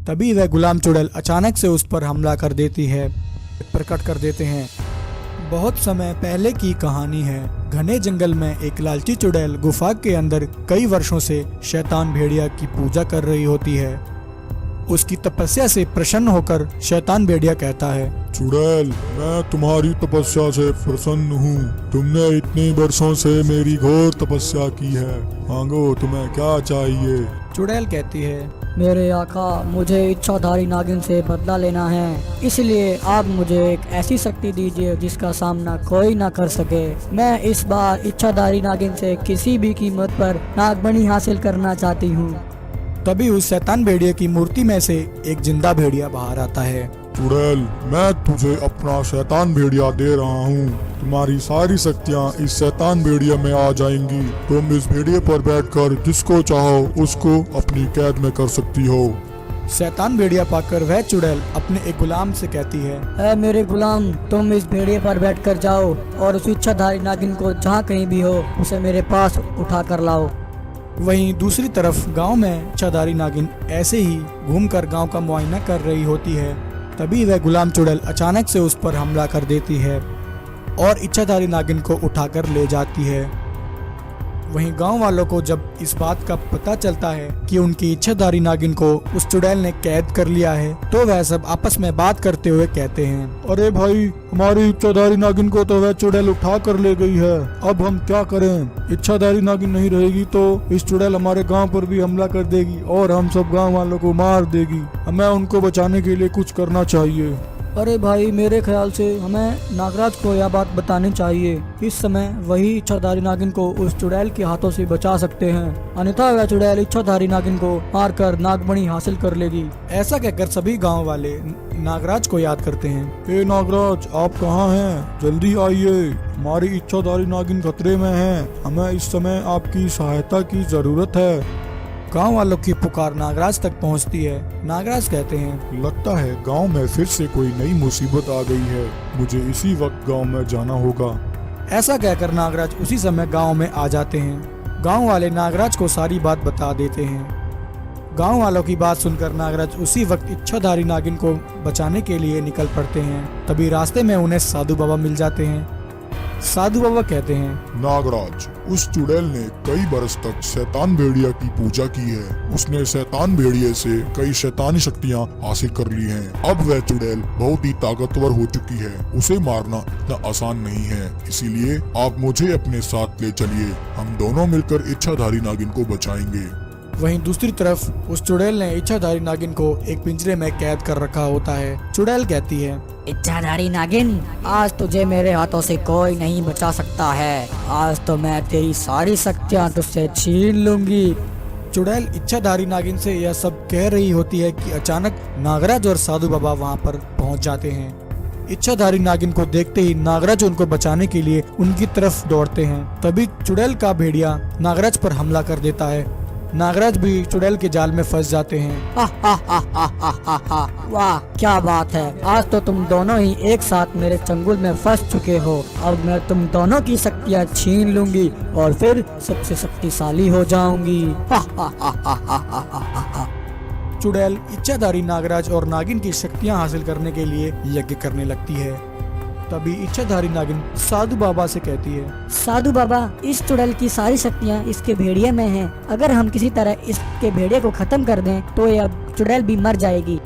तभी वह गुलाम चुड़ैल अचानक से उस पर हमला कर देती है। प्रकट कर देते हैं। बहुत समय पहले की कहानी है। घने जंगल में एक लालची चुड़ैल गुफा के अंदर कई वर्षों से शैतान भेड़िया की पूजा कर रही होती है। उसकी तपस्या से प्रसन्न होकर शैतान भेड़िया कहता है, चुड़ैल, मैं तुम्हारी तपस्या से प्रसन्न हूँ। तुमने इतने वर्षों से मेरी घोर तपस्या की है। मांगो, तुम्हें क्या चाहिए? चुड़ैल कहती है, मेरे आका, मुझे इच्छाधारी नागिन से बदला लेना है, इसलिए आप मुझे एक ऐसी शक्ति दीजिए जिसका सामना कोई ना कर सके। मैं इस बार इच्छाधारी नागिन से किसी भी कीमत पर नागमणि हासिल करना चाहती हूँ। तभी उस शैतान भेड़िया की मूर्ति में से एक जिंदा भेड़िया बाहर आता है। चुड़ैल, मैं तुझे अपना शैतान भेड़िया दे रहा हूँ। तुम्हारी सारी शक्तियाँ इस शैतान भेड़िया में आ जाएंगी। तुम इस भेड़िए पर बैठकर जिसको चाहो उसको अपनी कैद में कर सकती हो। शैतान भेड़िया पाकर वह चुड़ैल अपने एक गुलाम से कहती है, ऐ मेरे गुलाम, तुम इस भेड़िए पर बैठकर जाओ और उस इच्छाधारी नागिन को जहाँ कहीं भी हो उसे मेरे पास उठा कर लाओ। वहीं दूसरी तरफ गांव में इच्छाधारी नागिन ऐसे ही घूमकर गांव का मुआयना कर रही होती है। तभी वह गुलाम चुड़ैल अचानक से उस पर हमला कर देती है और इच्छाधारी नागिन को उठाकर ले जाती है। वहीं गांव वालों को जब इस बात का पता चलता है कि उनकी इच्छाधारी नागिन को उस चुड़ैल ने कैद कर लिया है, तो वह सब आपस में बात करते हुए कहते हैं, अरे भाई, हमारी इच्छाधारी नागिन को तो वह चुड़ैल उठा कर ले गई है। अब हम क्या करें? इच्छाधारी नागिन नहीं रहेगी तो इस चुड़ैल हमारे गांव पर भी हमला कर देगी और हम सब गांव वालों को मार देगी। हमें उनको बचाने के लिए कुछ करना चाहिए। अरे भाई, मेरे ख्याल से हमें नागराज को यह बात बतानी चाहिए। इस समय वही इच्छाधारी नागिन को उस चुड़ैल के हाथों से बचा सकते हैं, अन्यथा वह चुड़ैल इच्छाधारी नागिन को मारकर नागमणि हासिल कर लेगी। ऐसा कहकर सभी गांव वाले नागराज को याद करते हैं। हे नागराज, आप कहाँ हैं? जल्दी आइए, हमारी इच्छाधारी नागिन खतरे में है। हमें इस समय आपकी सहायता की जरूरत है। गांव वालों की पुकार नागराज तक पहुंचती है। नागराज कहते हैं, लगता है गांव में फिर से कोई नई मुसीबत आ गई है। मुझे इसी वक्त गांव में जाना होगा। ऐसा कहकर नागराज उसी समय गांव में आ जाते हैं। गांव वाले नागराज को सारी बात बता देते हैं। गांव वालों की बात सुनकर नागराज उसी वक्त इच्छाधारी नागिन को बचाने के लिए निकल पड़ते हैं। तभी रास्ते में उन्हें साधु बाबा मिल जाते हैं। साधु बाबा कहते हैं, नागराज, उस चुड़ैल ने कई बरस तक शैतान भेड़िया की पूजा की है। उसने शैतान भेड़िए से कई शैतानी शक्तियाँ हासिल कर ली हैं। अब वह चुड़ैल बहुत ही ताकतवर हो चुकी है। उसे मारना इतना आसान नहीं है। इसीलिए आप मुझे अपने साथ ले चलिए। हम दोनों मिलकर इच्छाधारी नागिन को बचाएंगे। वहीं दूसरी तरफ उस चुड़ैल ने इच्छाधारी नागिन को एक पिंजरे में कैद कर रखा होता है। चुड़ैल कहती है, इच्छाधारी नागिन, आज तुझे मेरे हाथों से कोई नहीं बचा सकता है। आज तो मैं तेरी सारी शक्तियाँ तुझसे छीन लूंगी। चुड़ैल इच्छाधारी नागिन से यह सब कह रही होती है कि अचानक नागराज और साधु बाबा वहां पर पहुंच जाते हैं। इच्छाधारी नागिन को देखते ही नागराज उनको बचाने के लिए उनकी तरफ दौड़ते हैं। तभी चुड़ैल का भेड़िया नागराज पर हमला कर देता है। नागराज भी चुड़ैल के जाल में फंस जाते हैं। वाह, क्या बात है! आज तो तुम दोनों ही एक साथ मेरे चंगुल में फंस चुके हो। अब मैं तुम दोनों की शक्तियाँ छीन लूंगी और फिर सबसे शक्तिशाली हो जाऊंगी। चुड़ैल इच्छाधारी नागराज और नागिन की शक्तियाँ हासिल करने के लिए यज्ञ करने लगती है। तभी इच्छाधारी नागिन साधु बाबा से कहती है, साधु बाबा, इस चुड़ैल की सारी शक्तियाँ इसके भेड़िए में हैं। अगर हम किसी तरह इसके भेड़िए को खत्म कर दें तो यह चुड़ैल भी मर जाएगी।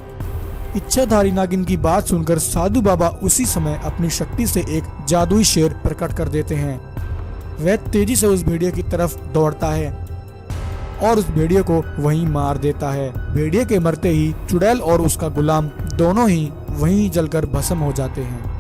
इच्छाधारी नागिन की बात सुनकर साधु बाबा उसी समय अपनी शक्ति से एक जादुई शेर प्रकट कर देते हैं। वह तेजी से उस भेड़िए की तरफ दौड़ता है और उस भेड़िए को वहीं मार देता है। भेड़िए के मरते ही चुड़ैल और उसका गुलाम दोनों ही वहीं जलकर भस्म हो जाते हैं।